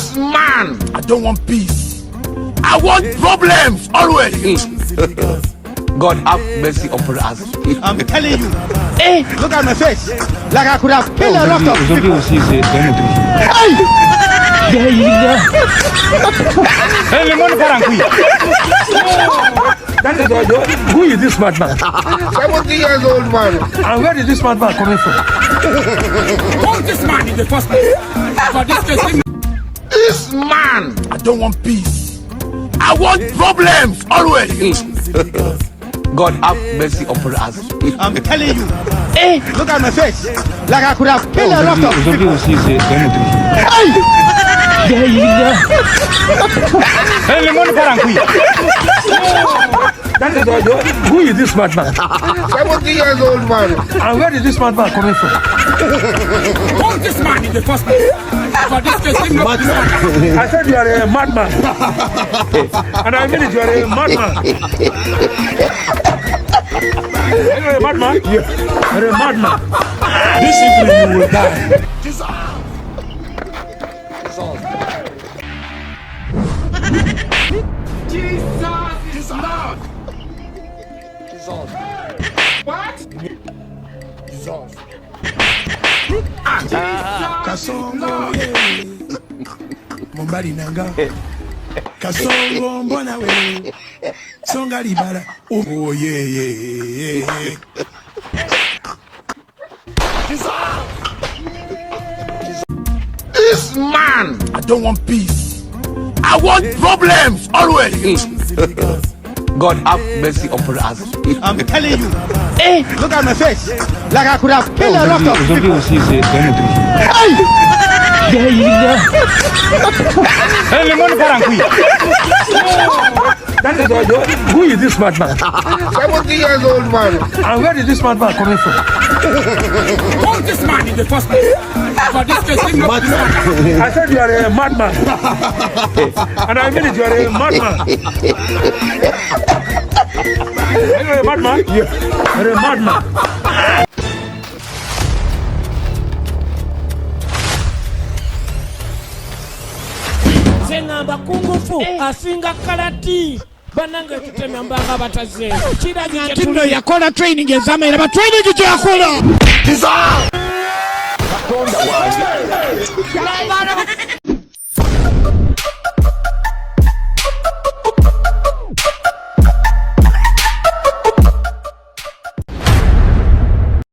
This man, I don't want peace. I want problems always. God have mercy upon us. I'm telling you. Hey, look at my face. Like I could have killed a lot of people. Who is this madman? 70 years old man. And where is this madman coming from? Who is this man in the first place? For this case, This man, I don't want peace. I want problems always. God have mercy upon us. I'm telling you. Hey, look at my face. Like I could have killed a lot of people. Who is this madman? 70 years old man. And where is this madman coming from? who is this man in the first place? For this case, I said you are a madman. And I mean it, you are a madman. You are a madman? You are a madman. This evening you will die. Jesus is Lord. What? Jesus. Kasongo Mombali nanga Kasongo mbona we Songa libala Oh yeah This man, I don't want peace. I want problems always. God have mercy upon us. I'm telling you. Hey, look at my face. Like I could have killed a lot of people. Who is this madman? 70 years old man. And where is this madman coming from? Who is this man in the first place? For this case, I said you are a madman. And I mean it, you are a madman. You are a madman? You are a madman. Senga bakungufu asinga kalati banange tutemya mbanga bataze kira nyantindo yakola training ezama era ba training kyo yakola